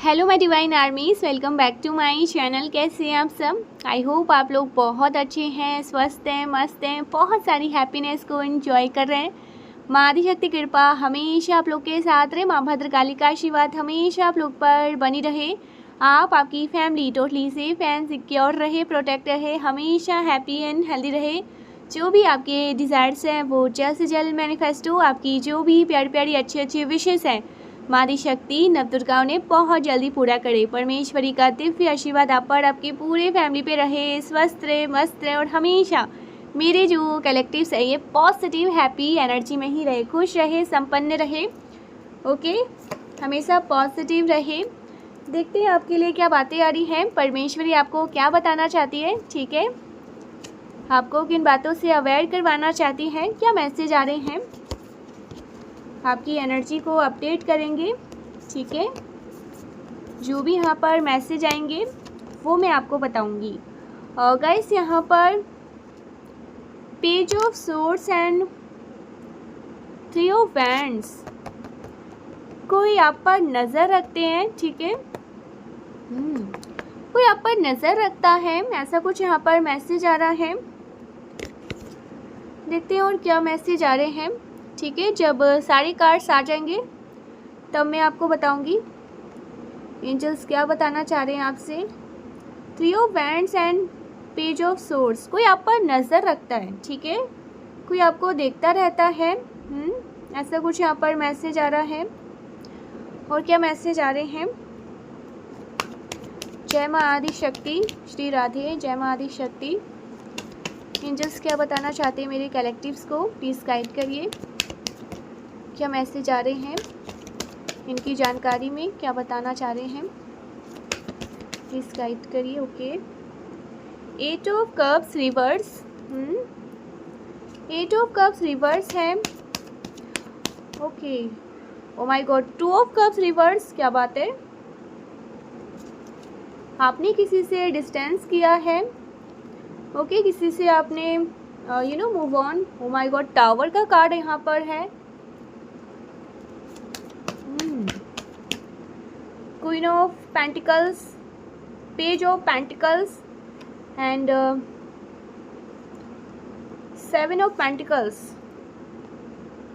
Hello my divine armies, welcome back to my channel. कैसे हैं आप सब? आई होप आप लोग बहुत अच्छे हैं, स्वस्थ हैं, मस्त हैं, बहुत सारी हैप्पीनेस को एंजॉय कर रहे हैं। माँ आदिशक्ति कृपा हमेशा आप लोग के साथ रहे। माँ भद्रकाली का आशीर्वाद हमेशा आप लोग पर बनी रहे। आप आपकी family totally safe and secure रहे, प्रोटेक्ट रहे, हमेशा हैप्पी एंड हेल्दी रहे। जो भी आपके डिज़ायर्स हैं वो जल्द से जल्द मैनिफेस्ट हो। आपकी जो भी प्यारी प्यारी अच्छी अच्छी विशेष हैं माँ आदिशक्ति नवदुर्गा ने बहुत जल्दी पूरा करे। परमेश्वरी का दिव्य आशीर्वाद आप पर, आपकी पूरे फैमिली पे रहे, स्वस्थ रहे, मस्त रहे और हमेशा मेरे जो कलेक्टिव्स है ये पॉजिटिव हैप्पी एनर्जी में ही रहे, खुश रहे, संपन्न रहे। ओके, हमेशा पॉजिटिव रहे। देखते हैं आपके लिए क्या बातें आ रही हैं, परमेश्वरी आपको क्या बताना चाहती है। ठीक है, आपको किन बातों से अवेयर करवाना चाहती हैं, क्या मैसेज आ रहे हैं, आपकी एनर्जी को अपडेट करेंगे। ठीक है, जो भी यहाँ पर मैसेज आएंगे वो मैं आपको बताऊंगी। और गाइस यहाँ पर page of swords and three of wands, कोई आप पर नज़र रखते हैं। ठीक है, कोई आप पर नज़र रखता है, ऐसा कुछ यहाँ पर मैसेज आ रहा है। देखते हैं और क्या मैसेज आ रहे हैं। ठीक है, जब सारे कार्ड्स आ जाएंगे तब मैं आपको बताऊंगी एंजल्स क्या बताना चाह रहे हैं आपसे। Three of wands and page of swords, कोई आप पर नज़र रखता है। ठीक है, कोई आपको देखता रहता है। ऐसा कुछ यहाँ पर मैसेज आ रहा है। और क्या मैसेज आ रहे हैं। जय माँ आदिशक्ति, श्री राधे, जय माँ आदिशक्ति। एंजल्स क्या बताना चाहते हैं मेरे कलेक्टिव्स को, प्लीज़ गाइड करिए। क्या मैसेज आ रहे हैं, इनकी जानकारी में क्या बताना चाह रहे हैं, प्लीज़ गाइड करिए। Okay, eight of cups reverse, eight of cups reverse है। Okay, oh my God, two of cups reverse, क्या बात है। आपने किसी से डिस्टेंस किया है। ओके, किसी से आपने move on. O my God, tower का कार्ड यहाँ पर है। Queen of pentacles, page of pentacles and seven of pentacles.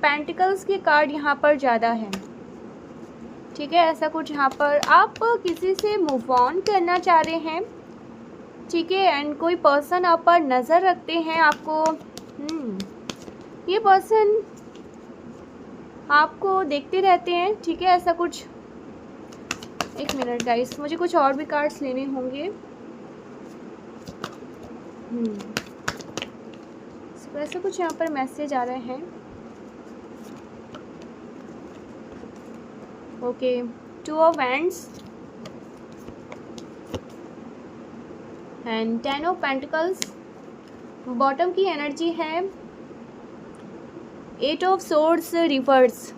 Pentacles के कार्ड यहाँ पर ज़्यादा है। ठीक है, ऐसा कुछ यहाँ पर आप किसी से मूव ऑन करना चाह रहे हैं। ठीक है, एंड कोई पर्सन आप पर नज़र रखते हैं आपको। ये पर्सन आपको देखते रहते हैं। ठीक है, ऐसा कुछ। एक मिनट गाइस, मुझे कुछ और भी कार्ड्स लेने होंगे। ऐसा कुछ यहाँ पर मैसेज आ रहे हैं। Okay, two of wands and ten of pentacles. Bottom की एनर्जी है एट ऑफ सोर्ड्स रिवर्स।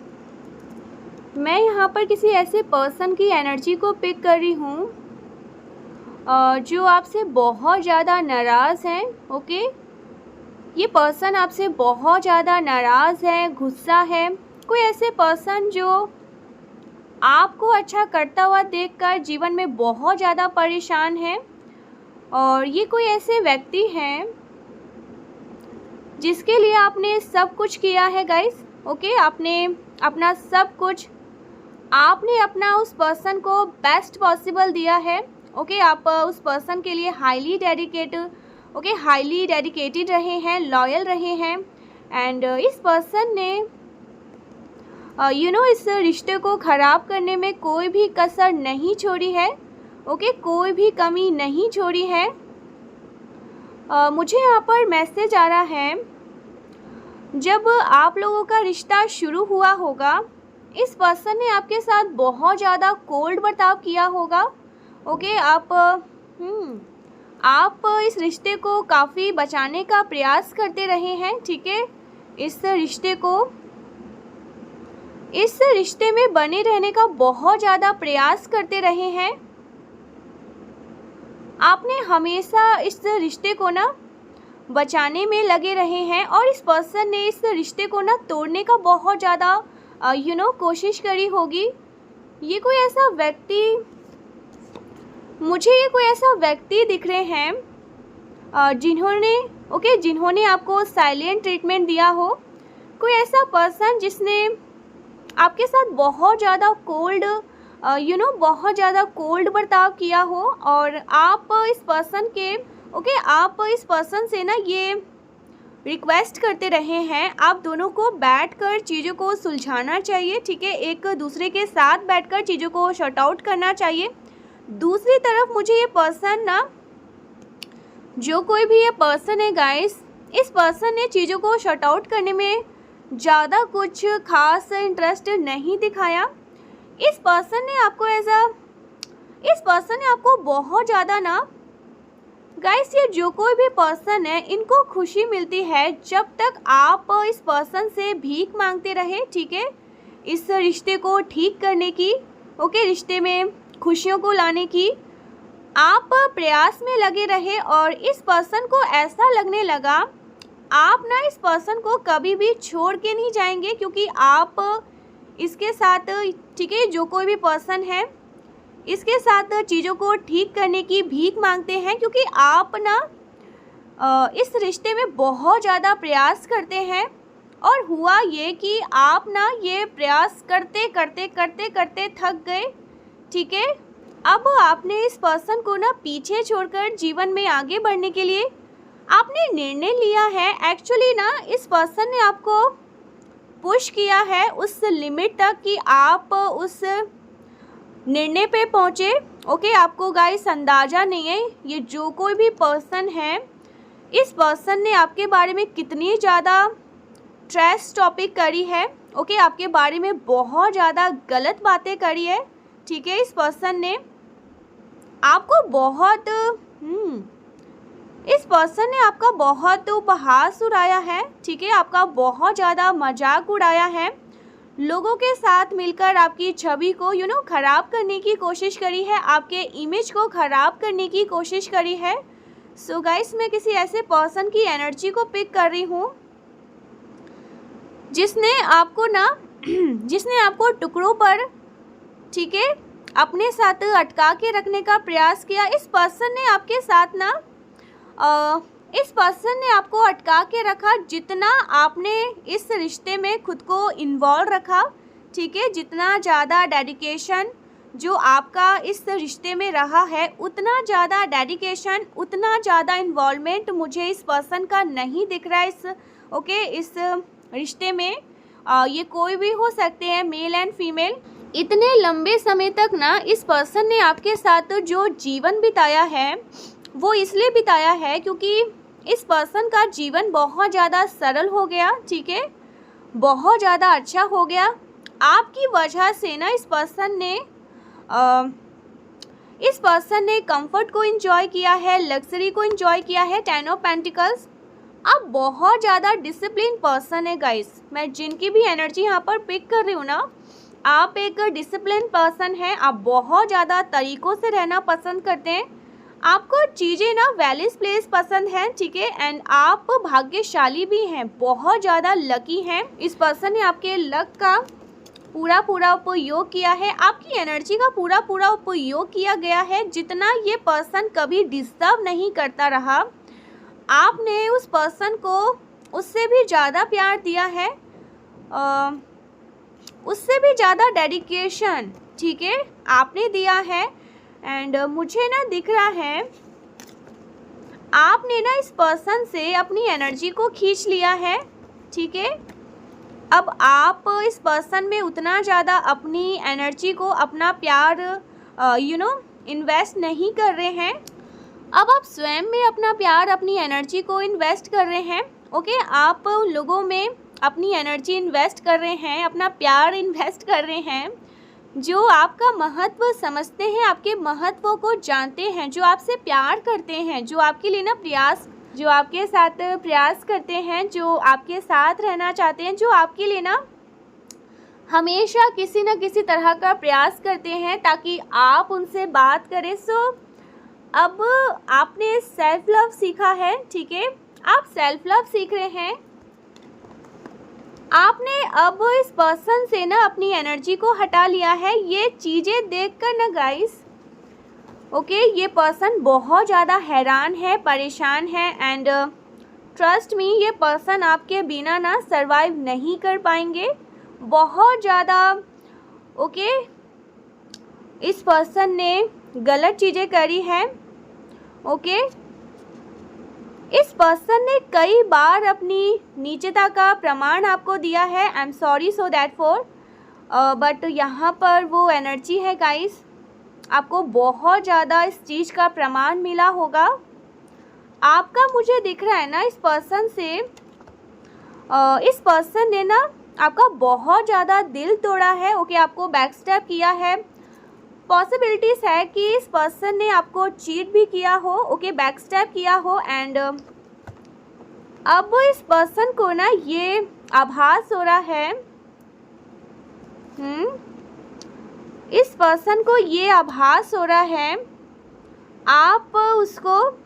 मैं यहाँ पर किसी ऐसे पर्सन की एनर्जी को पिक कर रही हूँ जो आपसे बहुत ज़्यादा नाराज़ हैं। ओके, ये पर्सन आपसे बहुत ज़्यादा नाराज़ है, गुस्सा है। कोई ऐसे पर्सन जो आपको अच्छा करता हुआ देखकर जीवन में बहुत ज़्यादा परेशान है। और ये कोई ऐसे व्यक्ति हैं जिसके लिए आपने सब कुछ किया है गाइस। ओके, आपने अपना सब कुछ, आपने अपना उस पर्सन को बेस्ट पॉसिबल दिया है। ओके, आप उस पर्सन के लिए हाईली डेडिकेटेड रहे हैं, लॉयल रहे हैं। एंड इस पर्सन ने इस रिश्ते को ख़राब करने में कोई भी कसर नहीं छोड़ी है। ओके, कोई भी कमी नहीं छोड़ी है। मुझे यहाँ पर मैसेज आ रहा है, जब आप लोगों का रिश्ता शुरू हुआ होगा इस पर्सन ने आपके साथ बहुत ज़्यादा कोल्ड बर्ताव किया होगा। ओके, आप इस रिश्ते को काफ़ी बचाने का प्रयास करते रहे हैं। ठीक है, इस रिश्ते में बने रहने का बहुत ज़्यादा प्रयास करते रहे हैं। आपने हमेशा इस रिश्ते को ना बचाने में लगे रहे हैं और इस पर्सन ने इस रिश्ते को ना तोड़ने का बहुत ज़्यादा कोशिश करी होगी। ये कोई ऐसा व्यक्ति मुझे ये कोई ऐसा व्यक्ति दिख रहे हैं जिन्होंने आपको साइलेंट ट्रीटमेंट दिया हो। कोई ऐसा पर्सन जिसने आपके साथ बहुत ज़्यादा कोल्ड बर्ताव किया हो, और आप इस पर्सन से ना ये रिक्वेस्ट करते रहे हैं, आप दोनों को बैठकर चीज़ों को सुलझाना चाहिए, ठीक है, एक दूसरे के साथ बैठकर चीज़ों को शॉर्ट आउट करना चाहिए। दूसरी तरफ मुझे ये पर्सन ना, जो कोई भी ये पर्सन है गाइस, इस पर्सन ने चीज़ों को शॉर्ट आउट करने में ज़्यादा कुछ खास इंटरेस्ट नहीं दिखाया। इस पर्सन ने आपको बहुत ज़्यादा ना गाइस, ये जो कोई भी पर्सन है, इनको खुशी मिलती है जब तक आप इस पर्सन से भीख मांगते रहे, ठीक है, इस रिश्ते को ठीक करने की, ओके, रिश्ते में खुशियों को लाने की आप प्रयास में लगे रहे। और इस पर्सन को ऐसा लगने लगा आप ना इस पर्सन को कभी भी छोड़ के नहीं जाएंगे, क्योंकि आप इसके साथ, ठीक है, जो कोई भी पर्सन है इसके साथ चीज़ों को ठीक करने की भीख मांगते हैं, क्योंकि आप ना इस रिश्ते में बहुत ज़्यादा प्रयास करते हैं। और हुआ ये कि आप ना ये प्रयास करते करते थक गए, ठीक है। अब आपने इस पर्सन को ना पीछे छोड़कर जीवन में आगे बढ़ने के लिए आपने निर्णय लिया है। एक्चुअली ना इस पर्सन ने आपको पुश किया है उस लिमिट तक कि आप उस निर्णय पे पहुँचे, ओके। आपको गाइस अंदाज़ा नहीं है ये जो कोई भी पर्सन है, इस पर्सन ने आपके बारे में कितनी ज़्यादा ट्रैश टॉपिक करी है, ओके, आपके बारे में बहुत ज़्यादा गलत बातें करी है, ठीक है। इस पर्सन ने आपको इस पर्सन ने आपका बहुत उपहास उड़ाया है, ठीक है, आपका बहुत ज़्यादा मजाक उड़ाया है, लोगों के साथ मिलकर आपकी छवि को ख़राब करने की कोशिश करी है, आपके इमेज को ख़राब करने की कोशिश करी है। सो गाइस, मैं किसी ऐसे पर्सन की एनर्जी को पिक कर रही हूँ जिसने आपको टुकड़ों पर, ठीक है, अपने साथ अटका के रखने का प्रयास किया। इस पर्सन ने आपको अटका के रखा। जितना आपने इस रिश्ते में खुद को इन्वॉल्व रखा, ठीक है, जितना ज़्यादा डेडिकेशन जो आपका इस रिश्ते में रहा है, उतना ज़्यादा डेडिकेशन, उतना ज़्यादा इन्वॉल्वमेंट मुझे इस पर्सन का नहीं दिख रहा है इस रिश्ते में। ये कोई भी हो सकते हैं, मेल एंड फीमेल। इतने लंबे समय तक ना इस पर्सन ने आपके साथ जो जीवन बिताया है वो इसलिए बिताया है क्योंकि इस पर्सन का जीवन बहुत ज़्यादा सरल हो गया, ठीक है, बहुत ज़्यादा अच्छा हो गया। आपकी वजह से ना इस पर्सन ने कंफर्ट को एंजॉय किया है, लग्जरी को एंजॉय किया है। 10 ऑफ पेंटिकल्स, आप बहुत ज़्यादा डिसिप्लिन पर्सन है गाइस। मैं जिनकी भी एनर्जी यहाँ पर पिक कर रही हूँ ना, आप एक डिसिप्लिन पर्सन हैं, आप बहुत ज़्यादा तरीक़ों से रहना पसंद करते हैं, आपको चीज़ें ना वैलिस प्लेस पसंद हैं, ठीक है, एंड आप भाग्यशाली भी हैं, बहुत ज़्यादा लकी हैं। इस पर्सन ने आपके लक का पूरा उपयोग किया है, आपकी एनर्जी का पूरा उपयोग किया गया है। जितना ये पर्सन कभी डिस्टर्ब नहीं करता रहा, आपने उस पर्सन को उससे भी ज़्यादा प्यार दिया है, उससे भी ज़्यादा डेडिकेशन, ठीक है, आपने दिया है। एंड मुझे ना दिख रहा है आपने ना इस पर्सन से अपनी एनर्जी को खींच लिया है, ठीक है। अब आप इस पर्सन में उतना ज़्यादा अपनी एनर्जी को, अपना प्यार इन्वेस्ट नहीं कर रहे हैं। अब आप स्वयं में अपना प्यार, अपनी एनर्जी को इन्वेस्ट कर रहे हैं, ओके। आप लोगों में अपनी एनर्जी इन्वेस्ट कर रहे हैं, अपना प्यार इन्वेस्ट कर रहे हैं, जो आपका महत्व समझते हैं, आपके महत्व को जानते हैं, जो आपसे प्यार करते हैं, जो आपके लिए ना जो आपके साथ प्रयास करते हैं, जो आपके साथ रहना चाहते हैं, जो आपके लिए ना हमेशा किसी न किसी तरह का प्रयास करते हैं ताकि आप उनसे बात करें। सो अब आपने सेल्फ लव सीखा है, ठीक है, आप सेल्फ लव सीख रहे हैं। आपने अब इस पर्सन से ना अपनी एनर्जी को हटा लिया है। ये चीज़ें देखकर ना गाइस, ओके, ये पर्सन बहुत ज़्यादा हैरान है, परेशान है एंड ट्रस्ट मी, ये पर्सन आपके बिना ना सरवाइव नहीं कर पाएंगे, बहुत ज़्यादा। ओके, इस पर्सन ने गलत चीज़ें करी हैं। ओके, इस पर्सन ने कई बार अपनी नीचता का प्रमाण आपको दिया है। I am sorry so that for, but यहाँ पर वो एनर्जी है गाइस, आपको बहुत ज़्यादा इस चीज़ का प्रमाण मिला होगा। आपका मुझे दिख रहा है ना इस पर्सन से, इस पर्सन ने ना आपका बहुत ज़्यादा दिल तोड़ा है। ओके, आपको बैकस्टैप किया है। पॉसिबिलिटीज़ है कि इस पर्सन ने आपको चीट भी किया हो, ओके, बैकस्टैप किया हो एंड अब इस पर्सन को ना ये आभास हो रहा है, इस पर्सन को ये आभास हो रहा है आप उसको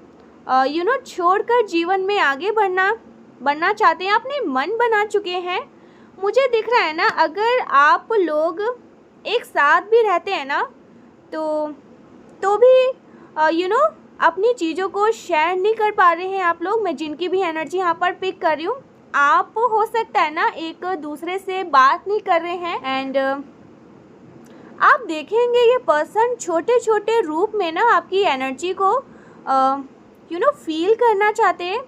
छोड़कर जीवन में आगे बढ़ना चाहते हैं, अपने मन बना चुके हैं। मुझे दिख रहा है ना, अगर आप लोग एक साथ भी रहते हैं ना तो भी अपनी चीज़ों को शेयर नहीं कर पा रहे हैं आप लोग। मैं जिनकी भी एनर्जी यहाँ पर पिक कर रही हूँ, आप हो सकता है ना एक दूसरे से बात नहीं कर रहे हैं एंड आप देखेंगे ये पर्सन छोटे छोटे रूप में ना आपकी एनर्जी को फील करना चाहते हैं।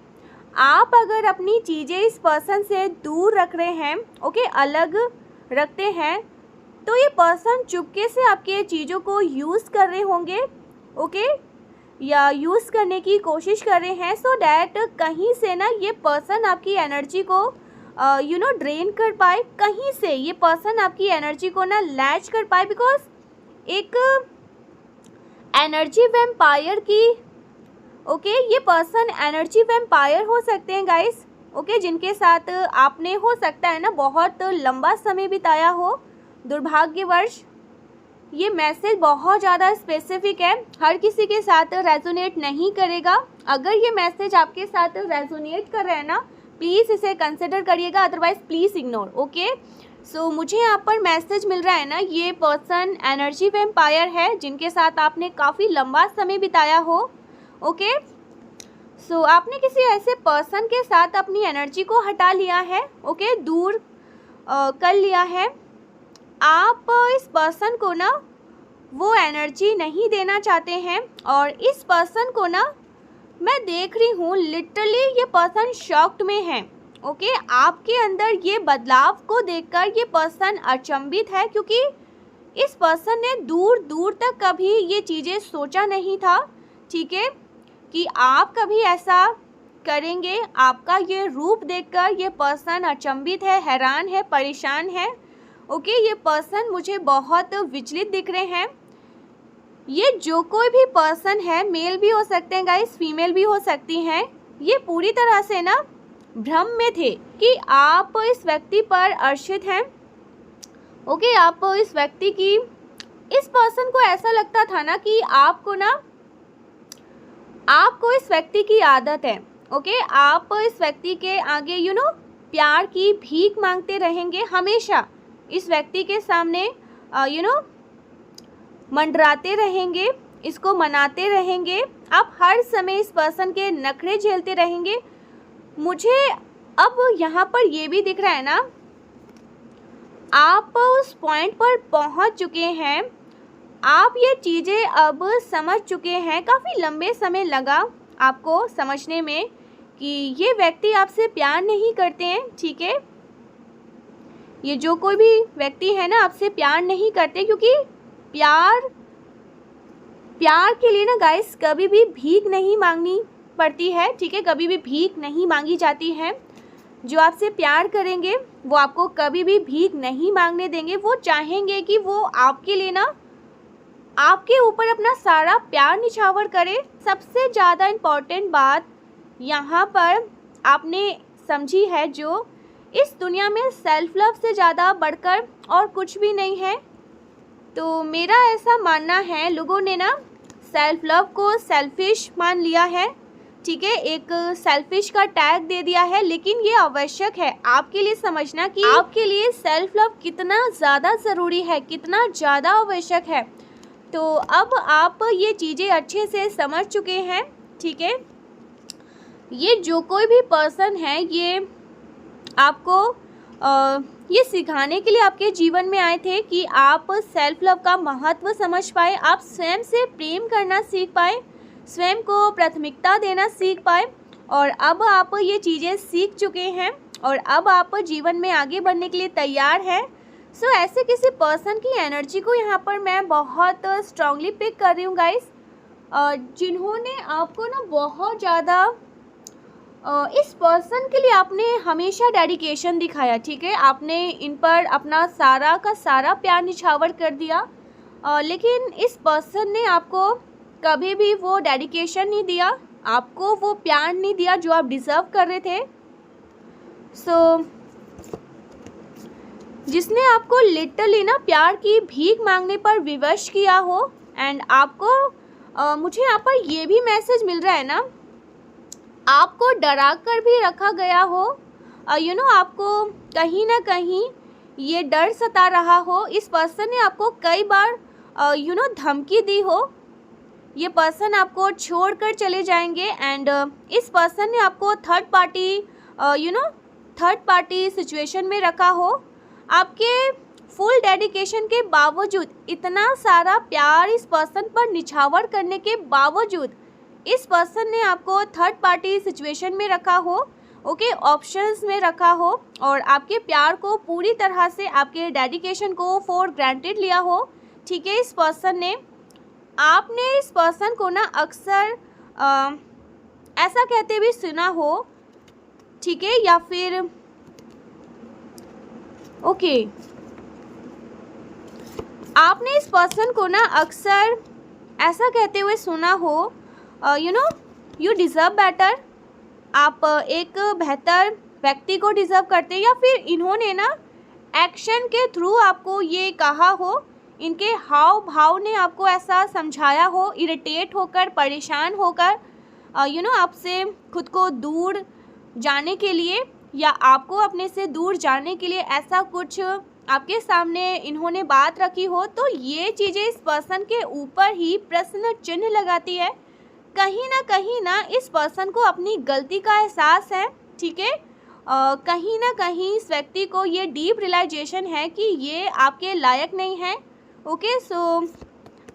आप अगर अपनी चीज़ें इस पर्सन से दूर रख रहे हैं, ओके, अलग रखते हैं, तो ये पर्सन चुपके से आपके चीज़ों को यूज़ कर रहे होंगे, ओके, या यूज़ करने की कोशिश कर रहे हैं सो डैट कहीं से ना ये पर्सन आपकी एनर्जी को ड्रेन कर पाए, कहीं से ये पर्सन आपकी एनर्जी को ना लैच कर पाए। बिकॉज एक एनर्जी वैम्पायर की, ओके, ये पर्सन एनर्जी वैम्पायर हो सकते हैं गाइस, ओके, जिनके साथ आपने हो सकता है ना बहुत लंबा समय बिताया हो। दुर्भाग्यवश ये मैसेज बहुत ज़्यादा स्पेसिफिक है, हर किसी के साथ रेजोनेट नहीं करेगा। अगर ये मैसेज आपके साथ रेजोनेट कर रहा है ना, प्लीज़ इसे कंसिडर करिएगा, अदरवाइज प्लीज़ इग्नोर। ओके, सो मुझे यहाँ पर मैसेज मिल रहा है ना, ये पर्सन एनर्जी वैम्पायर है जिनके साथ आपने काफ़ी लंबा समय बिताया हो। ओके, सो आपने किसी ऐसे पर्सन के साथ अपनी एनर्जी को हटा लिया है, ओके, दूर कर लिया है। आप इस पर्सन को ना वो एनर्जी नहीं देना चाहते हैं और इस पर्सन को ना मैं देख रही हूँ लिटरली ये पर्सन शॉक्ड में है। ओके, आपके अंदर ये बदलाव को देखकर ये पर्सन अचंभित है, क्योंकि इस पर्सन ने दूर दूर तक कभी ये चीज़ें सोचा नहीं था, ठीक है, कि आप कभी ऐसा करेंगे। आपका ये रूप देखकर ये पर्सन अचंभित है, हैरान है, परेशान है। ओके, ये पर्सन मुझे बहुत विचलित दिख रहे हैं। ये जो कोई भी पर्सन है, मेल भी हो सकते हैं गाइस, फीमेल भी हो सकती हैं, ये पूरी तरह से ना भ्रम में थे कि आप इस व्यक्ति पर आश्रित हैं। ओके, आप इस व्यक्ति की, इस पर्सन को ऐसा लगता था ना कि आपको इस व्यक्ति की आदत है। ओके, आप इस व्यक्ति के आगे प्यार की भीख मांगते रहेंगे, हमेशा इस व्यक्ति के सामने मंडराते रहेंगे, इसको मनाते रहेंगे, आप हर समय इस पर्सन के नखरे झेलते रहेंगे। मुझे अब यहाँ पर ये भी दिख रहा है ना, आप उस पॉइंट पर पहुँच चुके हैं, आप ये चीज़ें अब समझ चुके हैं। काफ़ी लंबे समय लगा आपको समझने में कि ये व्यक्ति आपसे प्यार नहीं करते हैं, ठीक है, ये जो कोई भी व्यक्ति है ना आपसे प्यार नहीं करते, क्योंकि प्यार के लिए ना गाइस कभी भी भीख नहीं मांगनी पड़ती है, ठीक है, कभी भी भीख नहीं मांगी जाती है। जो आपसे प्यार करेंगे वो आपको कभी भी भीख नहीं मांगने देंगे, वो चाहेंगे कि वो आपके लिए ना आपके ऊपर अपना सारा प्यार निछावर करे। सबसे ज़्यादा इम्पॉर्टेंट बात यहाँ पर आपने समझी है, जो इस दुनिया में सेल्फ लव से ज़्यादा बढ़कर और कुछ भी नहीं है। तो मेरा ऐसा मानना है, लोगों ने ना सेल्फ लव को सेल्फिश मान लिया है, ठीक है, एक सेल्फिश का टैग दे दिया है, लेकिन ये आवश्यक है आपके लिए समझना कि आपके लिए सेल्फ लव कितना ज़्यादा ज़रूरी है, कितना ज़्यादा आवश्यक है। तो अब आप ये चीज़ें अच्छे से समझ चुके हैं, ठीक है। ये जो कोई भी पर्सन है ये आपको ये सिखाने के लिए आपके जीवन में आए थे कि आप सेल्फ लव का महत्व समझ पाए, आप स्वयं से प्रेम करना सीख पाए, स्वयं को प्राथमिकता देना सीख पाए। और अब आप ये चीज़ें सीख चुके हैं और अब आप जीवन में आगे बढ़ने के लिए तैयार हैं। सो ऐसे किसी पर्सन की एनर्जी को यहाँ पर मैं बहुत स्ट्रांगली पिक कर रही हूँ गाइस, जिन्होंने आपको ना बहुत ज़्यादा इस पर्सन के लिए आपने हमेशा डेडिकेशन दिखाया, ठीक है। आपने इन पर अपना सारा का सारा प्यार निछावर कर दिया, लेकिन इस पर्सन ने आपको कभी भी वो डेडिकेशन नहीं दिया, आपको वो प्यार नहीं दिया जो आप डिज़र्व कर रहे थे। सो जिसने आपको लिटरली ना प्यार की भीख मांगने पर विवश किया हो, एंड आपको मुझे यहाँ पर ये भी मैसेज मिल रहा है ना, आपको डरा कर भी रखा गया हो, आपको कहीं ना कहीं ये डर सता रहा हो। इस पर्सन ने आपको कई बार धमकी दी हो, ये पर्सन आपको छोड़कर चले जाएंगे, एंड इस पर्सन ने आपको थर्ड पार्टी सिचुएशन में रखा हो। आपके फुल डेडिकेशन के बावजूद, इतना सारा प्यार इस पर्सन पर निछावर करने के बावजूद इस पर्सन ने आपको थर्ड पार्टी सिचुएशन में रखा हो, ओके, ऑप्शंस में रखा हो, और आपके प्यार को पूरी तरह से, आपके डेडिकेशन को फॉर ग्रांटेड लिया हो, ठीक है। इस पर्सन ने, आपने इस पर्सन को ना अक्सर ऐसा कहते भी सुना हो, ठीक है, या फिर ओके आपने इस पर्सन को ना अक्सर ऐसा कहते हुए सुना हो, यू डिज़र्व बेटर, आप एक बेहतर व्यक्ति को डिज़र्व करते हैं, या फिर इन्होंने ना एक्शन के थ्रू आपको ये कहा हो, इनके हाव भाव ने आपको ऐसा समझाया हो, इरिटेट होकर, परेशान होकर, आपसे खुद को दूर जाने के लिए या आपको अपने से दूर जाने के लिए ऐसा कुछ आपके सामने इन्होंने बात रखी हो। तो ये चीज़ें इस पर्सन के ऊपर ही प्रश्न चिन्ह लगाती है। कहीं ना इस पर्सन को अपनी गलती का एहसास है, ठीक है। कहीं ना कहीं इस व्यक्ति को ये डीप रियलाइजेशन है कि ये आपके लायक नहीं है, ओके। सो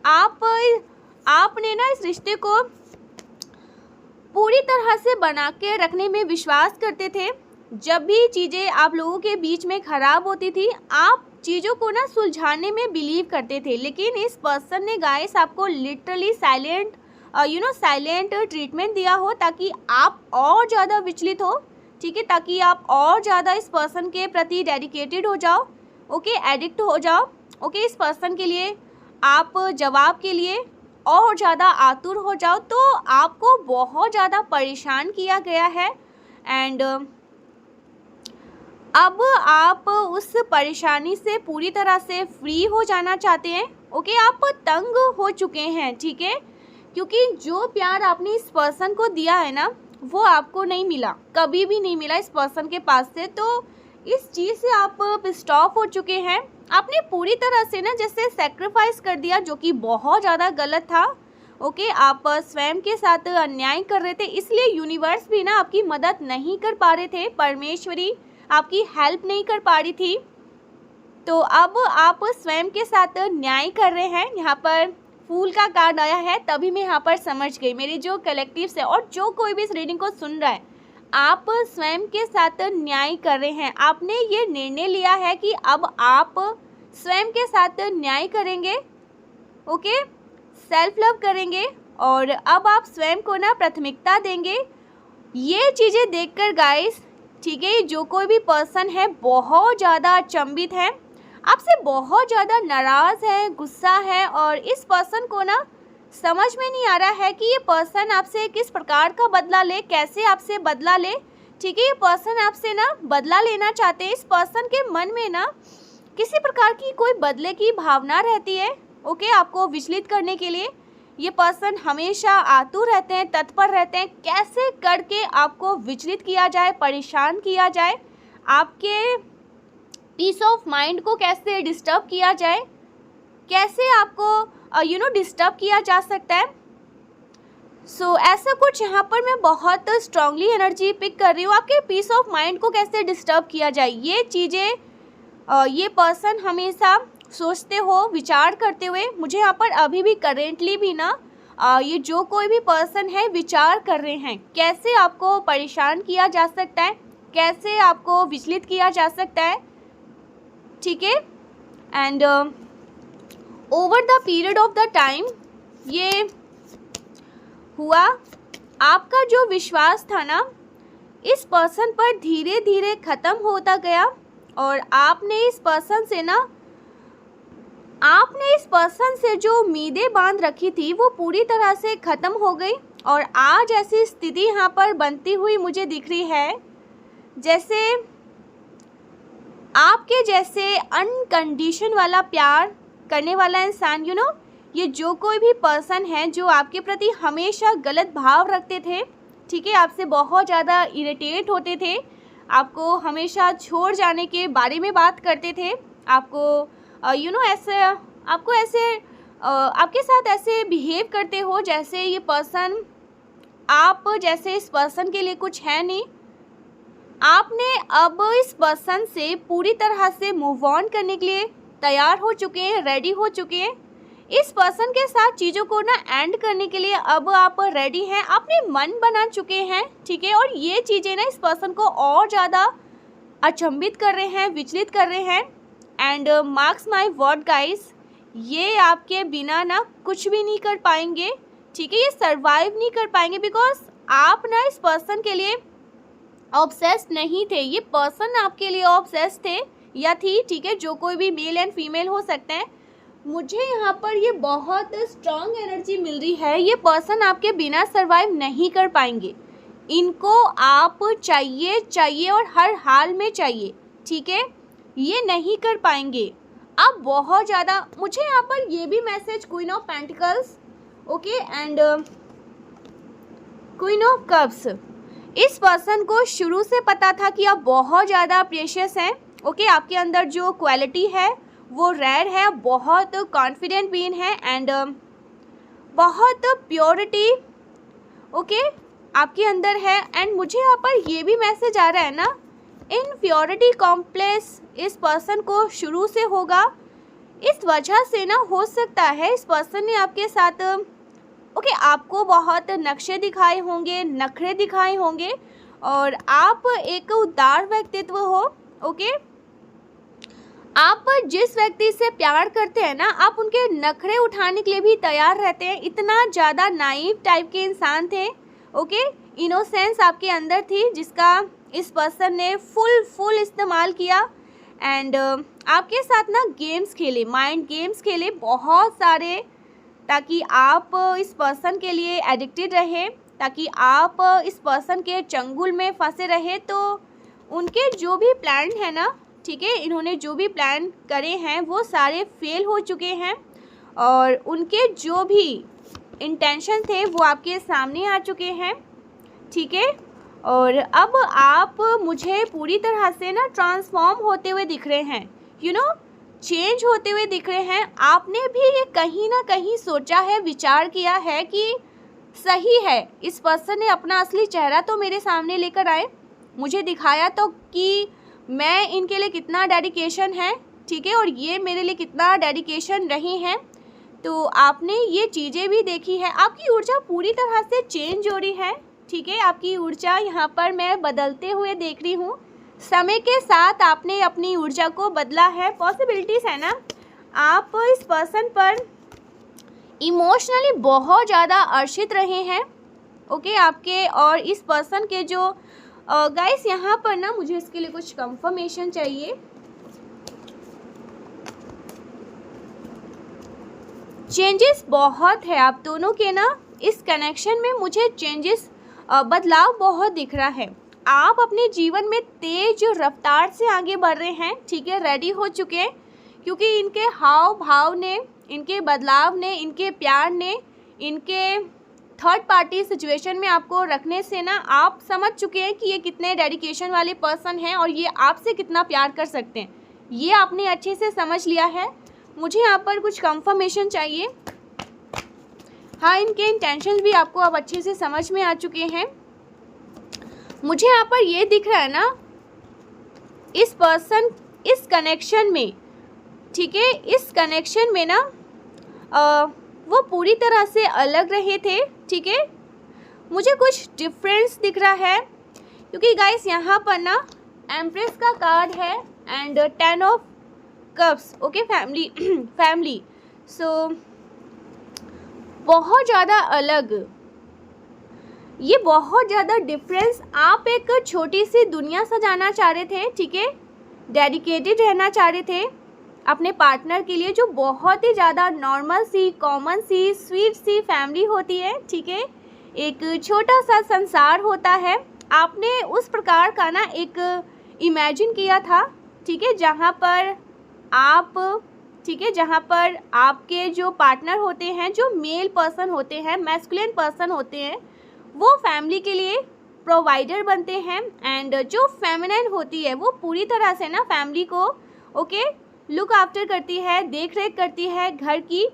आपने ना इस रिश्ते को पूरी तरह से बना के रखने में विश्वास करते थे। जब भी चीज़ें आप लोगों के बीच में ख़राब होती थी, आप चीज़ों को ना सुलझाने में बिलीव करते थे, लेकिन इस पर्सन ने गाइस आपको लिटरली साइलेंट ट्रीटमेंट दिया हो, ताकि आप और ज़्यादा विचलित हो, ठीक है, ताकि आप और ज़्यादा इस पर्सन के प्रति डेडिकेटेड हो जाओ, ओके, एडिक्ट हो जाओ, ओके, इस पर्सन के लिए आप जवाब के लिए और ज़्यादा आतुर हो जाओ। तो आपको बहुत ज़्यादा परेशान किया गया है, एंड अब आप उस परेशानी से पूरी तरह से फ्री हो जाना चाहते हैं, ओके। आप तंग हो चुके हैं, ठीक है, क्योंकि जो प्यार आपने इस पर्सन को दिया है ना, वो आपको नहीं मिला, कभी भी नहीं मिला इस पर्सन के पास से। तो इस चीज़ से आप पिस्ड ऑफ हो चुके हैं। आपने पूरी तरह से ना जैसे सेक्रीफाइस कर दिया, जो कि बहुत ज़्यादा गलत था, ओके। आप स्वयं के साथ अन्याय कर रहे थे, इसलिए यूनिवर्स भी ना आपकी मदद नहीं कर पा रहे थे, परमेश्वरी आपकी हेल्प नहीं कर पा रही थी। तो अब आप स्वयं के साथ न्याय कर रहे हैं। यहाँ पर फूल का कार्ड आया है, तभी मैं यहाँ पर समझ गई, मेरे जो कलेक्टिव से और जो कोई भी इस रीडिंग को सुन रहा है, आप स्वयं के साथ न्याय कर रहे हैं। आपने ये निर्णय लिया है कि अब आप स्वयं के साथ न्याय करेंगे, ओके, सेल्फ लव करेंगे, और अब आप स्वयं को ना प्राथमिकता देंगे। ये चीज़ें देखकर गाइस, ठीक है, जो कोई भी पर्सन है बहुत ज़्यादा अचंभित है, आपसे बहुत ज़्यादा नाराज़ है, गुस्सा है, और इस पर्सन को ना समझ में नहीं आ रहा है कि ये पर्सन आपसे किस प्रकार का बदला ले, कैसे आपसे बदला ले, ठीक है। ये पर्सन आपसे ना बदला लेना चाहते हैं। इस पर्सन के मन में ना किसी प्रकार की कोई बदले की भावना रहती है, ओके, आपको विचलित करने के लिए। ये पर्सन हमेशा आतुर रहते हैं, तत्पर रहते हैं, कैसे करके आपको विचलित किया जाए, परेशान किया जाए, आपके पीस ऑफ माइंड को कैसे डिस्टर्ब किया जाए, कैसे आपको डिस्टर्ब किया जा सकता है। सो ऐसा कुछ यहाँ पर मैं बहुत स्ट्रांगली एनर्जी पिक कर रही हूँ। आपके पीस ऑफ माइंड को कैसे डिस्टर्ब किया जाए, ये चीज़ें ये पर्सन हमेशा सोचते हो, विचार करते हुए मुझे यहाँ पर अभी भी करेंटली भी ना ये जो कोई भी पर्सन है विचार कर रहे हैं कैसे आपको परेशान किया जा सकता है, कैसे आपको विचलित किया जा सकता है, ठीक है। And over the period of the time ये हुआ, आपका जो विश्वास था ना इस पर्सन पर धीरे धीरे ख़त्म होता गया और आपने इस पर्सन से जो उम्मीदें बांध रखी थी वो पूरी तरह से ख़त्म हो गई। और आज ऐसी स्थिति यहाँ पर बनती हुई मुझे दिख रही है जैसे आपके जैसे अनकंडीशन वाला प्यार करने वाला इंसान ये जो कोई भी पर्सन है जो आपके प्रति हमेशा गलत भाव रखते थे, ठीक है, आपसे बहुत ज़्यादा इरिटेट होते थे, आपको हमेशा छोड़ जाने के बारे में बात करते थे, आपको आपके साथ ऐसे बिहेव करते हो जैसे ये पर्सन आप जैसे इस पर्सन के लिए कुछ है नहीं। आपने अब इस पर्सन से पूरी तरह से मूव ऑन करने के लिए तैयार हो चुके हैं, रेडी हो चुके हैं। इस पर्सन के साथ चीज़ों को ना एंड करने के लिए अब आप रेडी हैं, आपने मन बना चुके हैं, ठीक है। और ये चीज़ें ना इस पर्सन को और ज़्यादा अचंभित कर रहे हैं, विचलित कर रहे हैं। And marks my word guys, ये आपके बिना ना कुछ भी नहीं कर पाएंगे, ठीक है, ये सरवाइव नहीं कर पाएंगे बिकॉज आप ना इस पर्सन के लिए ऑब्सेस्ड नहीं थे, ये पर्सन आपके लिए ऑब्सेस्ड थे या थी, ठीक है, जो कोई भी मेल एंड फीमेल हो सकते हैं। मुझे यहाँ पर ये बहुत स्ट्रांग एनर्जी मिल रही है, ये पर्सन आपके बिना सरवाइव नहीं कर पाएंगे, इनको आप चाहिए और हर हाल में चाहिए, ठीक है, ये नहीं कर पाएंगे। अब बहुत ज़्यादा मुझे यहाँ पर ये भी message queen of pentacles, okay, and queen of cups, इस पर्सन को शुरू से पता था कि आप बहुत ज़्यादा प्रेशियस हैं, ओके, आपके अंदर जो क्वालिटी है वो रेयर है, बहुत कॉन्फिडेंट बीन है एंड बहुत प्योरिटी, ओके, आपके अंदर है। एंड मुझे यहाँ पर ये भी मैसेज आ रहा है ना, इनफ्योरिटी कॉम्प्लेक्स इस पर्सन को शुरू से होगा, इस वजह से ना हो सकता है इस पर्सन ने आपके साथ ओके आपको बहुत नक्शे दिखाए होंगे, नखरे दिखाए होंगे और आप एक उदार व्यक्तित्व हो, ओके, आप जिस व्यक्ति से प्यार करते हैं ना आप उनके नखरे उठाने के लिए भी तैयार रहते हैं, इतना ज़्यादा नाइव टाइप के इंसान थे, ओके, इनोसेंस आपके अंदर थी जिसका इस पर्सन ने फुल इस्तेमाल किया एंड आपके साथ ना गेम्स खेले, माइंड गेम्स खेले बहुत सारे, ताकि आप इस पर्सन के लिए एडिक्टेड रहे, ताकि आप इस पर्सन के चंगुल में फंसे रहे। तो उनके जो भी प्लान है ना, ठीक है, इन्होंने जो भी प्लान करे हैं वो सारे फेल हो चुके हैं और उनके जो भी इंटेंशन थे वो आपके सामने आ चुके हैं, ठीक है। और अब आप मुझे पूरी तरह से ना ट्रांसफॉर्म होते हुए दिख रहे हैं, चेंज होते हुए दिख रहे हैं। आपने भी ये कहीं ना कहीं सोचा है, विचार किया है कि सही है, इस पर्सन ने अपना असली चेहरा तो मेरे सामने लेकर आए, मुझे दिखाया तो कि मैं इनके लिए कितना डेडिकेशन है, ठीक है, और ये मेरे लिए कितना डेडिकेशन रही हैं। तो आपने ये चीज़ें भी देखी है, आपकी ऊर्जा पूरी तरह से चेंज हो रही है, ठीक है, आपकी ऊर्जा यहाँ पर मैं बदलते हुए देख रही हूँ। समय के साथ आपने अपनी ऊर्जा को बदला है, पॉसिबिलिटीज़ है ना, आप इस पर्सन पर इमोशनली बहुत ज़्यादा आकर्षित रहे हैं, ओके, आपके और इस पर्सन के जो गाइस यहाँ पर ना मुझे इसके लिए कुछ कंफर्मेशन चाहिए। चेंजेस बहुत है आप दोनों के ना, इस कनेक्शन में मुझे चेंजेस बदलाव बहुत दिख रहा है। आप अपने जीवन में तेज रफ्तार से आगे बढ़ रहे हैं, ठीक है, रेडी हो चुके हैं, क्योंकि इनके हाव भाव ने, इनके बदलाव ने, इनके प्यार ने, इनके थर्ड पार्टी सिचुएशन में आपको रखने से ना आप समझ चुके हैं कि ये कितने डेडिकेशन वाले पर्सन हैं और ये आपसे कितना प्यार कर सकते हैं, ये आपने अच्छे से समझ लिया है। मुझे यहाँ पर कुछ कंफर्मेशन चाहिए। हाँ, इनके इंटेंशंस भी आपको अब अच्छे से समझ में आ चुके हैं। मुझे यहाँ पर ये दिख रहा है ना, इस पर्सन इस कनेक्शन में, ठीक है, इस कनेक्शन में ना वो पूरी तरह से अलग रहे थे, ठीक है। मुझे कुछ डिफरेंस दिख रहा है क्योंकि गाइस यहाँ पर ना एम्प्रेस का कार्ड है and 10 of cups, okay, family. So बहुत ज़्यादा अलग, ये बहुत ज़्यादा डिफरेंस। आप एक छोटी सी दुनिया सजाना चाह रहे थे, ठीक है, डेडिकेटेड रहना चाह रहे थे अपने पार्टनर के लिए, जो बहुत ही ज़्यादा नॉर्मल सी, कॉमन सी, स्वीट सी फैमिली होती है, ठीक है, एक छोटा सा संसार होता है। आपने उस प्रकार का ना एक इमेजिन किया था, ठीक है, जहाँ पर आप, ठीक है, जहाँ पर आपके जो पार्टनर होते हैं, जो मेल पर्सन होते हैं, मैस्कुलिन पर्सन होते हैं, वो फैमिली के लिए प्रोवाइडर बनते हैं एंड जो फेमिनिन होती है वो पूरी तरह से ना फैमिली को, ओके, लुक आफ्टर करती है, देख रेख करती है घर की।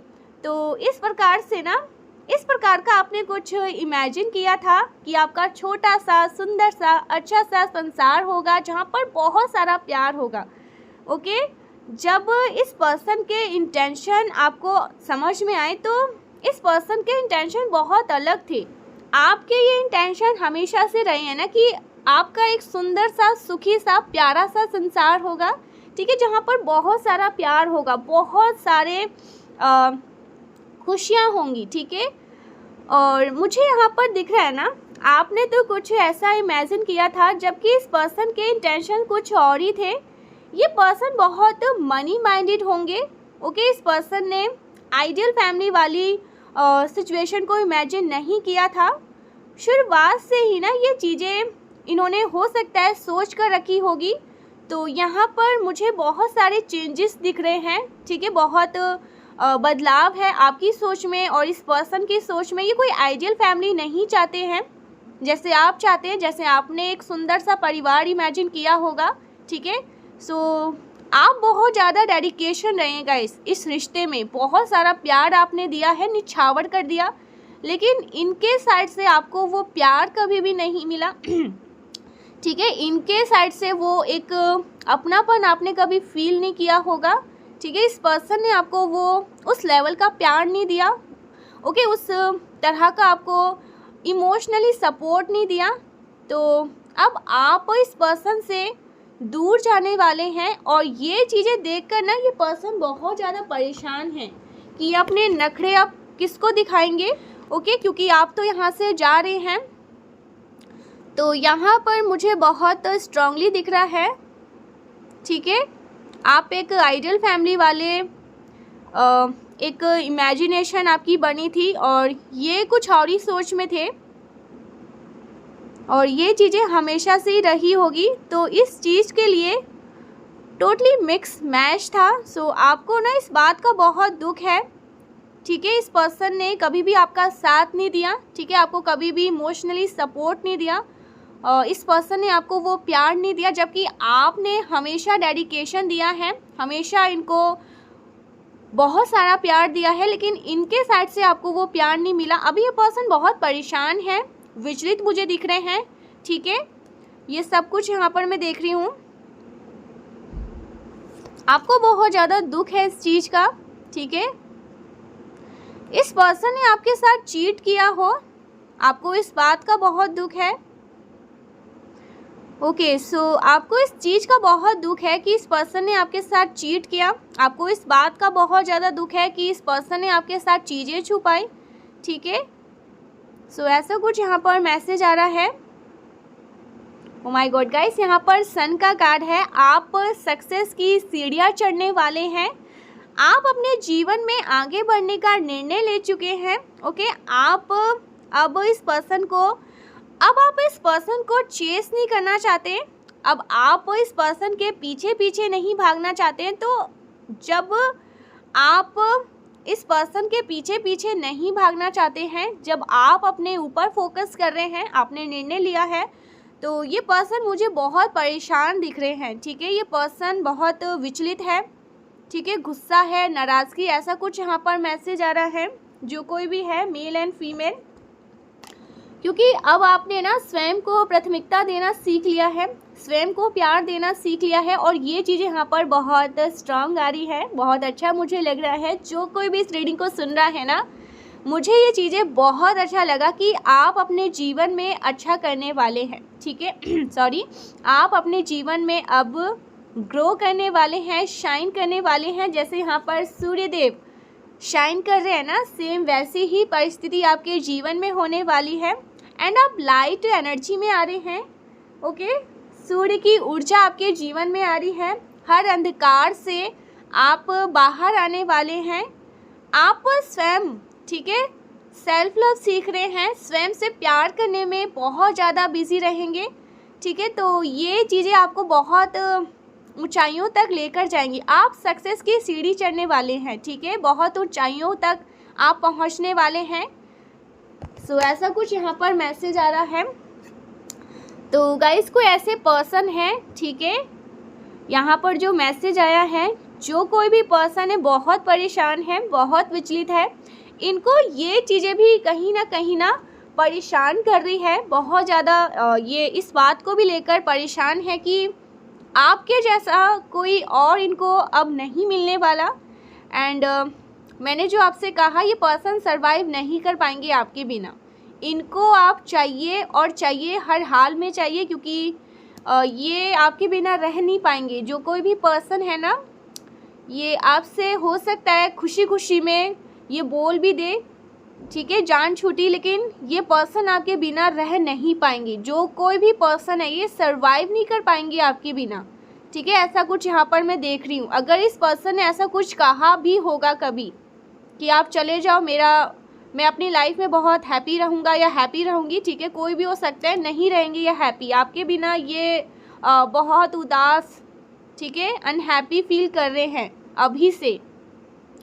तो इस प्रकार से ना, इस प्रकार का आपने कुछ इमेजिन किया था कि आपका छोटा सा, सुंदर सा, अच्छा सा संसार होगा जहाँ पर बहुत सारा प्यार होगा, ओके। जब इस पर्सन के इंटेंशन आपको समझ में आए तो इस पर्सन के इंटेंशन बहुत अलग थे। आपके ये इंटेंशन हमेशा से रहे हैं ना कि आपका एक सुंदर सा, सुखी सा, प्यारा सा संसार होगा, ठीक है, जहाँ पर बहुत सारा प्यार होगा, बहुत सारे खुशियाँ होंगी, ठीक है। और मुझे यहाँ पर दिख रहा है ना, आपने तो कुछ ऐसा इमेजिन किया था जबकि इस पर्सन के इंटेंशन कुछ और ही थे। ये पर्सन बहुत मनी माइंडेड होंगे, ओके। इस पर्सन ने आइडियल फैमिली वाली सिचुएशन को इमेजिन नहीं किया था। शुरुआत से ही ना ये चीज़ें इन्होंने हो सकता है सोच कर रखी होगी। तो यहाँ पर मुझे बहुत सारे चेंजेस दिख रहे हैं, ठीक है, बहुत बदलाव है आपकी सोच में और इस पर्सन की सोच में। ये कोई आइडियल फैमिली नहीं चाहते हैं जैसे आप चाहते हैं, जैसे आपने एक सुंदर सा परिवार इमेजिन किया होगा, ठीक है। सो आप बहुत ज़्यादा डेडिकेशन रहेगा इस रिश्ते में, बहुत सारा प्यार आपने दिया है, निछावर कर दिया, लेकिन इनके साइड से आपको वो प्यार कभी भी नहीं मिला, ठीक है। इनके साइड से वो एक अपनापन आपने कभी फील नहीं किया होगा, ठीक है। इस पर्सन ने आपको वो उस लेवल का प्यार नहीं दिया, ओके, उस तरह का आपको इमोशनली सपोर्ट नहीं दिया। तो अब आप इस पर्सन से दूर जाने वाले हैं और ये चीज़ें देखकर ना ये पर्सन बहुत ज़्यादा परेशान है कि अपने नखरे अब किसको दिखाएंगे, ओके, क्योंकि आप तो यहाँ से जा रहे हैं। तो यहाँ पर मुझे बहुत स्ट्रांगली दिख रहा है, ठीक है, आप एक आइडियल फैमिली वाले, एक इमेजिनेशन आपकी बनी थी और ये कुछ और ही सोच में थे और ये चीज़ें हमेशा से ही रही होगी। तो इस चीज़ के लिए टोटली मिक्स मैच था। सो आपको ना इस बात का बहुत दुख है, ठीक है। इस पर्सन ने कभी भी आपका साथ नहीं दिया, ठीक है, आपको कभी भी इमोशनली सपोर्ट नहीं दिया, इस पर्सन ने आपको वो प्यार नहीं दिया, जबकि आपने हमेशा डेडिकेशन दिया है, हमेशा इनको बहुत सारा प्यार दिया है, लेकिन इनके साइड से आपको वो प्यार नहीं मिला। अभी ये पर्सन बहुत परेशान है, विचलित मुझे दिख रहे हैं, ठीक है, ये सब कुछ यहाँ पर मैं देख रही हूँ। आपको बहुत ज़्यादा दुख है इस चीज़ का, ठीक है। इस पर्सन ने आपके साथ चीट किया हो, आपको इस बात का बहुत दुख है, ओके। सो आपको इस चीज़ का बहुत दुख है कि इस पर्सन ने आपके साथ चीट किया, आपको इस बात का बहुत ज़्यादा दुख है कि इस पर्सन ने आपके साथ चीज़ें छुपाई, ठीक है। सो ऐसा कुछ यहाँ पर मैसेज आ रहा है। ओ माय गॉड गाइस, यहाँ पर सन का कार्ड है। आप सक्सेस की सीढ़ियाँ चढ़ने वाले हैं, आप अपने जीवन में आगे बढ़ने का निर्णय ले चुके हैं, ओके। आप अब इस पर्सन को चेस नहीं करना चाहते, अब आप इस पर्सन के पीछे पीछे नहीं भागना चाहते हैं। तो जब आप इस पर्सन के पीछे पीछे नहीं भागना चाहते हैं, जब आप अपने ऊपर फोकस कर रहे हैं, आपने निर्णय लिया है, तो ये पर्सन मुझे बहुत परेशान दिख रहे हैं, ठीक है। ये पर्सन बहुत विचलित है, ठीक है, गुस्सा है, नाराज़गी, ऐसा कुछ यहाँ पर मैसेज आ रहा है, जो कोई भी है मेल एंड फीमेल, क्योंकि अब आपने ना स्वयं को प्राथमिकता देना सीख लिया है, स्वयं को प्यार देना सीख लिया है, और ये चीज़ें यहाँ पर बहुत स्ट्रांग आ रही है। बहुत अच्छा मुझे लग रहा है, जो कोई भी इस रीडिंग को सुन रहा है ना, मुझे ये चीज़ें बहुत अच्छा लगा कि आप अपने जीवन में अच्छा करने वाले हैं, ठीक है सॉरी, आप अपने जीवन में अब ग्रो करने वाले हैं, शाइन करने वाले हैं। जैसे यहाँ पर सूर्यदेव शाइन कर रहे हैं ना, सेम वैसी ही परिस्थिति आपके जीवन में होने वाली है, एंड आप लाइट एनर्जी में आ रहे हैं। ओके, सूर्य की ऊर्जा आपके जीवन में आ रही है, हर अंधकार से आप बाहर आने वाले हैं। आप स्वयं, ठीक है, सेल्फ लव सीख रहे हैं, स्वयं से प्यार करने में बहुत ज़्यादा बिजी रहेंगे, ठीक है। तो ये चीज़ें आपको बहुत ऊंचाइयों तक लेकर जाएंगी, आप सक्सेस की सीढ़ी चढ़ने वाले हैं, ठीक है, बहुत ऊंचाइयों तक आप पहुंचने वाले हैं। सो ऐसा कुछ यहाँ पर मैसेज आ रहा है। तो गाइस, कोई ऐसे पर्सन है, ठीक है, यहाँ पर जो मैसेज आया है, जो कोई भी पर्सन है बहुत परेशान है, बहुत विचलित है, इनको ये चीज़ें भी कहीं ना परेशान कर रही है, बहुत ज़्यादा ये इस बात को भी लेकर परेशान है कि आपके जैसा कोई और इनको अब नहीं मिलने वाला। एंड मैंने जो आपसे कहा, ये पर्सन सरवाइव नहीं कर पाएंगे आपके बिना, इनको आप चाहिए और चाहिए, हर हाल में चाहिए, क्योंकि ये आपके बिना रह नहीं पाएंगे। जो कोई भी पर्सन है ना, ये आपसे हो सकता है खुशी खुशी में ये बोल भी दे, ठीक है, जान छूटी, लेकिन ये पर्सन आपके बिना रह नहीं पाएंगे। जो कोई भी पर्सन है, ये सरवाइव नहीं कर पाएंगे आपके बिना, ठीक है। ऐसा कुछ यहाँ पर मैं देख रही हूँ। अगर इस पर्सन ने ऐसा कुछ कहा भी होगा कभी कि आप चले जाओ, मैं अपनी लाइफ में बहुत हैप्पी रहूँगा या हैप्पी रहूँगी, ठीक है, कोई भी हो सकता है, नहीं रहेंगे या हैप्पी, आपके बिना ये बहुत उदास, ठीक है, अनहैप्पी फील कर रहे हैं अभी से।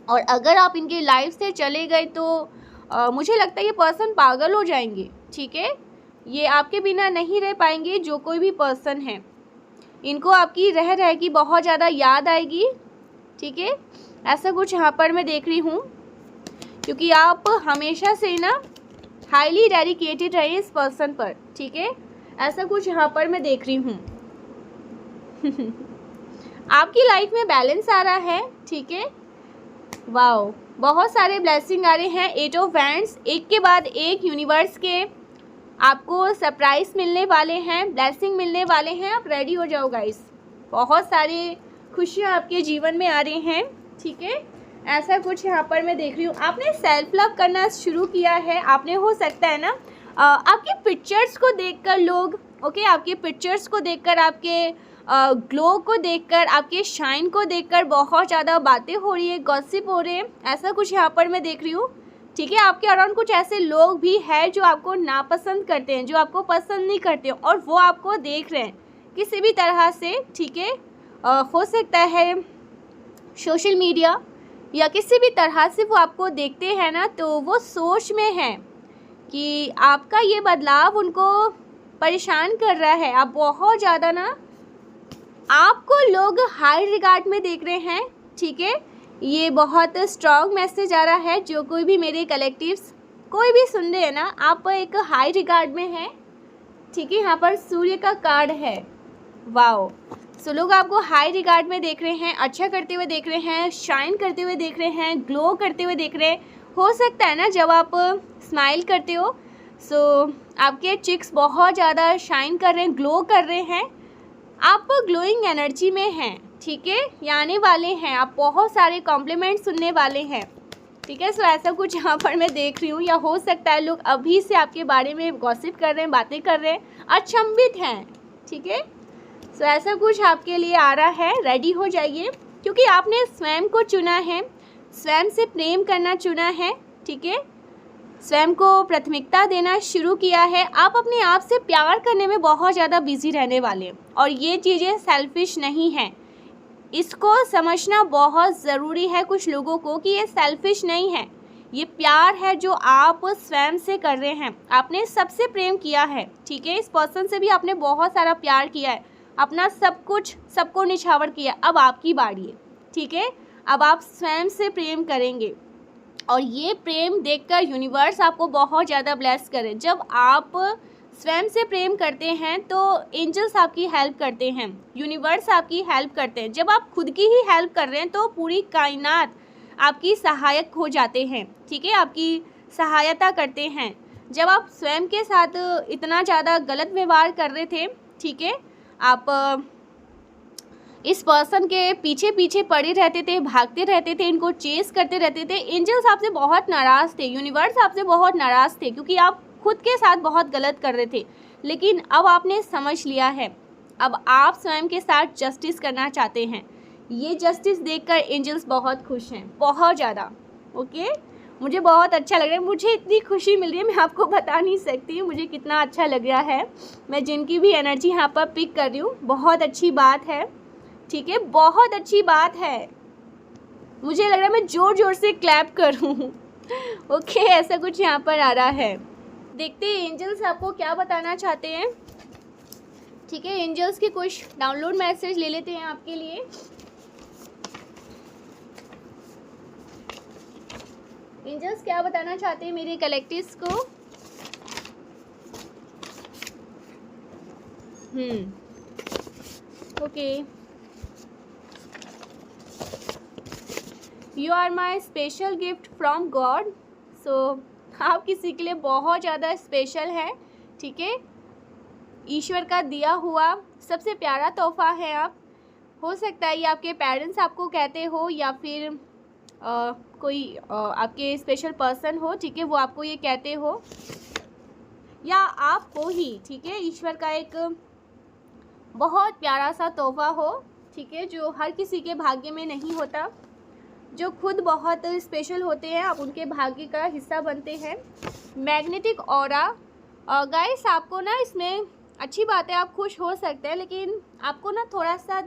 और अगर आप इनकी लाइफ से चले गए तो मुझे लगता है ये पर्सन पागल हो जाएंगे, ठीक है, ये आपके बिना नहीं रह पाएंगे। जो कोई भी पर्सन है, इनको आपकी रह की बहुत ज़्यादा याद आएगी, ठीक है, ऐसा कुछ यहाँ पर मैं देख रही हूँ, क्योंकि आप हमेशा से ना हाईली डेडिकेटेड रहे इस पर्सन पर, ठीक है, ऐसा कुछ यहाँ पर मैं देख रही हूँ आपकी लाइफ में बैलेंस आ रहा है, ठीक है, वाओ, बहुत सारे ब्लेसिंग आ रहे हैं। 8 ऑफ वैंड्स, एक के बाद एक यूनिवर्स के आपको सरप्राइज मिलने वाले हैं, ब्लेसिंग मिलने वाले हैं, आप रेडी हो जाओ गाइस। बहुत सारी खुशियाँ आपके जीवन में आ रही हैं, ठीक है, ऐसा कुछ यहाँ पर मैं देख रही हूँ। आपने सेल्फ लव करना शुरू किया है, आपने, हो सकता है ना, आपके पिक्चर्स को देखकर लोग, ओके, आपके पिक्चर्स को देखकर, आपके ग्लो को देखकर, आपके शाइन को देखकर बहुत ज़्यादा बातें हो रही है, गॉसिप हो रहे हैं, ऐसा कुछ यहाँ पर मैं देख रही हूँ, ठीक है। आपके अराउंड कुछ ऐसे लोग भी हैं जो आपको नापसंद करते हैं, जो आपको पसंद नहीं करते, और वो आपको देख रहे हैं किसी भी तरह से, ठीक है, हो सकता है सोशल मीडिया या किसी भी तरह से वो आपको देखते हैं ना, तो वो सोच में है कि आपका ये बदलाव उनको परेशान कर रहा है। आप बहुत ज़्यादा ना, आपको लोग हाई रिगार्ड में देख रहे हैं, ठीक है, ये बहुत स्ट्रॉन्ग मैसेज आ रहा है। जो कोई भी मेरे कलेक्टिव्स कोई भी सुन रहे हैं ना, आप एक हाई रिगार्ड में हैं, ठीक है, यहाँ पर सूर्य का कार्ड है, वाओ। सो लोग आपको हाई रिगार्ड में देख रहे हैं, अच्छा करते हुए देख रहे हैं, शाइन करते हुए देख रहे हैं, ग्लो करते हुए देख रहे हैं। हो सकता है ना, जब आप स्माइल करते हो, सो आपके चिक्स बहुत ज़्यादा शाइन कर रहे हैं, ग्लो कर रहे हैं, आप ग्लोइंग एनर्जी में हैं, ठीक है, ये आने वाले हैं, आप बहुत सारे कॉम्प्लीमेंट सुनने वाले हैं, ठीक है। सो ऐसा कुछ यहाँ पर मैं देख रही हूँ, या हो सकता है लोग अभी से आपके बारे में गॉसिप कर रहे हैं, बातें कर रहे हैं, अचंभित हैं, ठीक है। सो ऐसा कुछ आपके लिए आ रहा है, रेडी हो जाइए, क्योंकि आपने स्वयं को चुना है, स्वयं से प्रेम करना चुना है, ठीक है, स्वयं को प्राथमिकता देना शुरू किया है। आप अपने आप से प्यार करने में बहुत ज़्यादा बिजी रहने वाले हैं, और ये चीज़ें सेल्फिश नहीं हैं, इसको समझना बहुत ज़रूरी है कुछ लोगों को, कि ये सेल्फिश नहीं है, ये प्यार है जो आप स्वयं से कर रहे हैं। आपने सबसे प्रेम किया है, ठीक है, इस पर्सन से भी आपने बहुत सारा प्यार किया है, अपना सब कुछ सबको निछावर किया, अब आपकी बारी है, ठीक है। अब आप स्वयं से प्रेम करेंगे और ये प्रेम देखकर यूनिवर्स आपको बहुत ज़्यादा ब्लेस करे। जब आप स्वयं से प्रेम करते हैं तो एंजल्स आपकी हेल्प करते हैं, यूनिवर्स आपकी हेल्प करते हैं। जब आप खुद की ही हेल्प कर रहे हैं तो पूरी कायनात आपकी सहायक हो जाते हैं, ठीक है, आपकी सहायता करते हैं। जब आप स्वयं के साथ इतना ज़्यादा गलत व्यवहार कर रहे थे, ठीक है, आप इस पर्सन के पीछे पीछे पड़े रहते थे, भागते रहते थे, इनको चेस करते रहते थे, एंजल्स आपसे बहुत नाराज़ थे, यूनिवर्स आपसे बहुत नाराज़ थे, क्योंकि आप खुद के साथ बहुत गलत कर रहे थे। लेकिन अब आपने समझ लिया है, अब आप स्वयं के साथ जस्टिस करना चाहते हैं। ये जस्टिस देखकर एंजल्स बहुत खुश हैं, बहुत ज़्यादा। ओके, मुझे बहुत अच्छा लग रहा है, मुझे इतनी खुशी मिल रही है, मैं आपको बता नहीं सकती मुझे कितना अच्छा लग रहा है। मैं जिनकी भी एनर्जी यहाँ पर पिक कर रही हूँ, बहुत अच्छी बात है, ठीक है, बहुत अच्छी बात है। मुझे लग रहा है मैं ज़ोर ज़ोर से क्लैप करूँ। ओके, ऐसा कुछ यहाँ पर आ रहा है। देखते हैं एंजल्स आपको क्या बताना चाहते हैं, ठीक है। एंजल्स के कुछ डाउनलोड मैसेज ले लेते हैं आपके लिए। एंजल्स क्या बताना चाहते हैं मेरे कलेक्टिव्स को। Okay, you are my special gift from God. So आप किसी के लिए बहुत ज़्यादा स्पेशल है, ठीक है, ईश्वर का दिया हुआ सबसे प्यारा तोहफा है आप। हो सकता है ये आपके पेरेंट्स आपको कहते हो या फिर कोई आपके स्पेशल पर्सन हो, ठीक है, वो आपको ये कहते हो, या आपको ही, ठीक है, ईश्वर का एक बहुत प्यारा सा तोहफा हो, ठीक है, जो हर किसी के भाग्य में नहीं होता। जो खुद बहुत स्पेशल होते हैं, आप उनके भाग्य का हिस्सा बनते हैं। मैग्नेटिक ऑरा, गाइस आपको ना इसमें अच्छी बात है, आप खुश हो सकते हैं, लेकिन आपको ना थोड़ा सा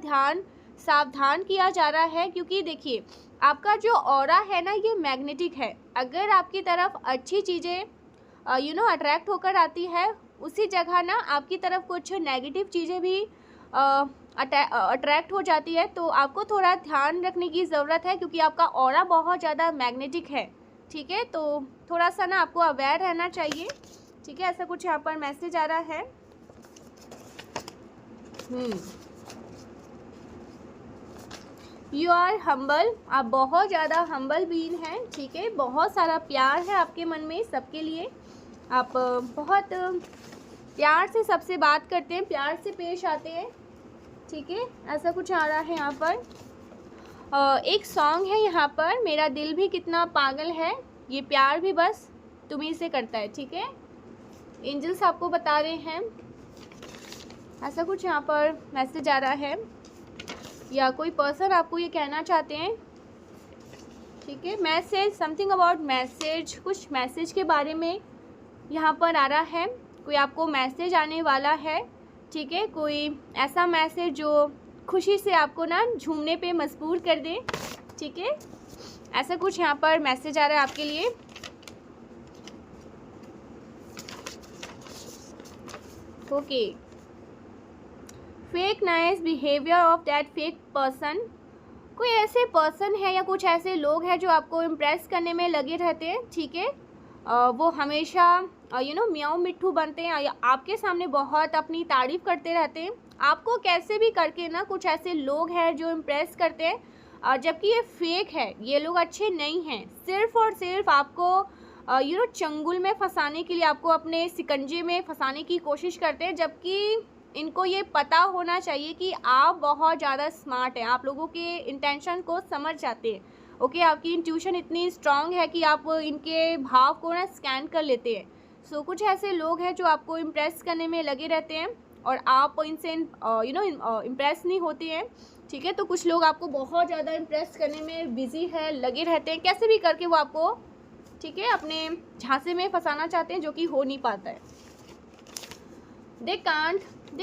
सावधान किया जा रहा है, क्योंकि देखिए आपका जो ऑरा है ना ये मैग्नेटिक है। अगर आपकी तरफ अच्छी चीज़ें अट्रैक्ट होकर आती है, उसी जगह ना आपकी तरफ कुछ नेगेटिव चीज़ें भी अट्रैक्ट हो जाती है। तो आपको थोड़ा ध्यान रखने की ज़रूरत है, क्योंकि आपका ऑरा बहुत ज़्यादा मैग्नेटिक है, ठीक है, तो थोड़ा सा ना आपको अवेयर रहना चाहिए, ठीक है। ऐसा कुछ यहाँ पर मैसेज आ रहा है। यू आर हम्बल, आप बहुत ज़्यादा हम्बल बीन हैं, ठीक है, बहुत सारा प्यार है आपके मन में सबके लिए। आप बहुत प्यार से सबसे बात करते हैं, प्यार से पेश आते हैं, ठीक है, ऐसा कुछ आ रहा है यहाँ पर। एक सॉन्ग है यहाँ पर, मेरा दिल भी कितना पागल है, ये प्यार भी बस तुम्हीं से करता है, ठीक है। एंजल्स आपको बता रहे हैं, ऐसा कुछ यहाँ पर मैसेज आ रहा है, या कोई पर्सन आपको ये कहना चाहते हैं, ठीक है। मैसेज, समथिंग अबाउट मैसेज, कुछ मैसेज के बारे में यहाँ पर आ रहा है। कोई आपको मैसेज आने वाला है, ठीक है, कोई ऐसा मैसेज जो खुशी से आपको ना झूमने पे मजबूर कर दे, ठीक है, ऐसा कुछ यहाँ पर मैसेज आ रहा है आपके लिए। Okay, fake nice behaviour of that fake person, कोई ऐसे पर्सन है या कुछ ऐसे लोग हैं जो आपको इम्प्रेस करने में लगे रहते हैं, ठीक है, वो हमेशा म्याऊं मिट्ठू बनते हैं या आपके सामने बहुत अपनी तारीफ़ करते रहते हैं। आपको कैसे भी करके ना कुछ ऐसे लोग हैं जो इम्प्रेस करते हैं, जबकि ये फेक है, ये लोग अच्छे नहीं हैं, सिर्फ़ और सिर्फ आपको चंगुल में फंसाने के लिए, आपको अपने शिकंजे में फंसाने की कोशिश करते हैं। जबकि इनको ये पता होना चाहिए कि आप बहुत ज़्यादा स्मार्ट हैं, आप लोगों के इंटेंशन को समझ जाते हैं, ओके, आपकी इंट्यूशन इतनी स्ट्रांग है कि आप इनके भाव को ना स्कैन कर लेते हैं। सो कुछ ऐसे लोग हैं जो आपको इम्प्रेस करने में लगे रहते हैं और आप इनसे इम्प्रेस नहीं होते हैं, ठीक है। तो कुछ लोग आपको बहुत ज़्यादा इम्प्रेस करने में बिजी है, लगे रहते हैं, कैसे भी करके वो आपको, ठीक है, अपने झांसे में फंसाना चाहते हैं, जो कि हो नहीं पाता है। They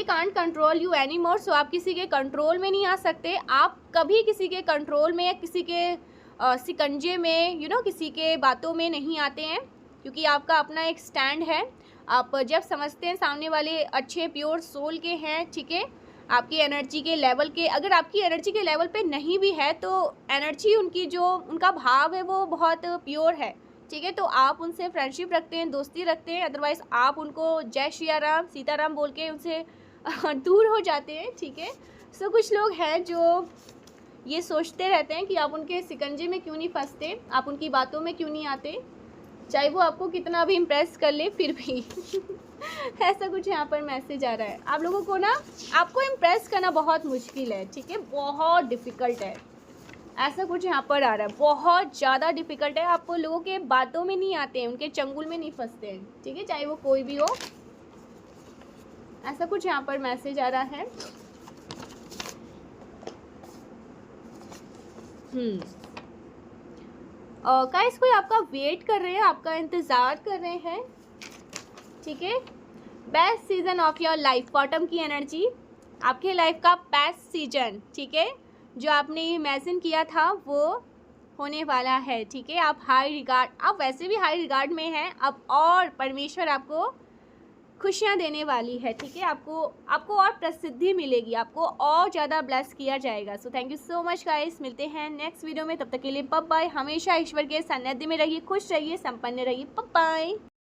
can't control you any more, so आप किसी के कंट्रोल में नहीं आ सकते, आप कभी किसी के कंट्रोल में या किसी के शिकंजे में किसी के बातों में नहीं आते हैं, क्योंकि आपका अपना एक स्टैंड है। आप जब समझते हैं सामने वाले अच्छे प्योर सोल के हैं, ठीक है, आपकी एनर्जी के लेवल के, अगर आपकी एनर्जी के लेवल पे नहीं भी है तो एनर्जी उनकी जो उनका भाव है वो बहुत प्योर है, ठीक है। तो आप उनसे फ्रेंडशिप रखते हैं, दोस्ती रखते हैं, अदरवाइज़ आप उनको जय श्री राम सीताराम बोल के उनसे दूर हो जाते हैं, ठीक है। सो कुछ लोग हैं जो ये सोचते रहते हैं कि आप उनके शिकंजे में क्यों नहीं फंसते, आप उनकी बातों में क्यों नहीं आते, चाहे वो आपको कितना भी इम्प्रेस कर ले फिर भी ऐसा कुछ यहाँ पर मैसेज आ रहा है। आप लोगों को ना, आपको इम्प्रेस करना बहुत मुश्किल है, ठीक है, बहुत डिफ़िकल्ट है, ऐसा कुछ यहाँ पर आ रहा है, बहुत ज़्यादा डिफ़िकल्ट है। आप लोगों के बातों में नहीं आते हैं, उनके चंगुल में नहीं फंसते हैं, ठीक है, चाहे वो कोई भी हो, ऐसा कुछ यहाँ पर मैसेज आ रहा है। गाइस कोई आपका वेट कर रहे हैं, आपका इंतज़ार कर रहे हैं, ठीक है। Best season off your life, bottom की एनर्जी, आपके लाइफ का बेस्ट सीजन, ठीक है, जो आपने इमेजिन किया था वो होने वाला है, ठीक है। आप हाई रिगार्ड, आप वैसे भी हाई रिगार्ड में हैं, अब और परमेश्वर आपको खुशियाँ देने वाली है, ठीक है। आपको और प्रसिद्धि मिलेगी, आपको और ज़्यादा ब्लेस किया जाएगा। So thank you so much guys, मिलते हैं नेक्स्ट वीडियो में, तब तक के लिए बाय बाय। हमेशा ईश्वर के सानिध्य में रहिए, खुश रहिए, संपन्न रहिए, बाय बाय।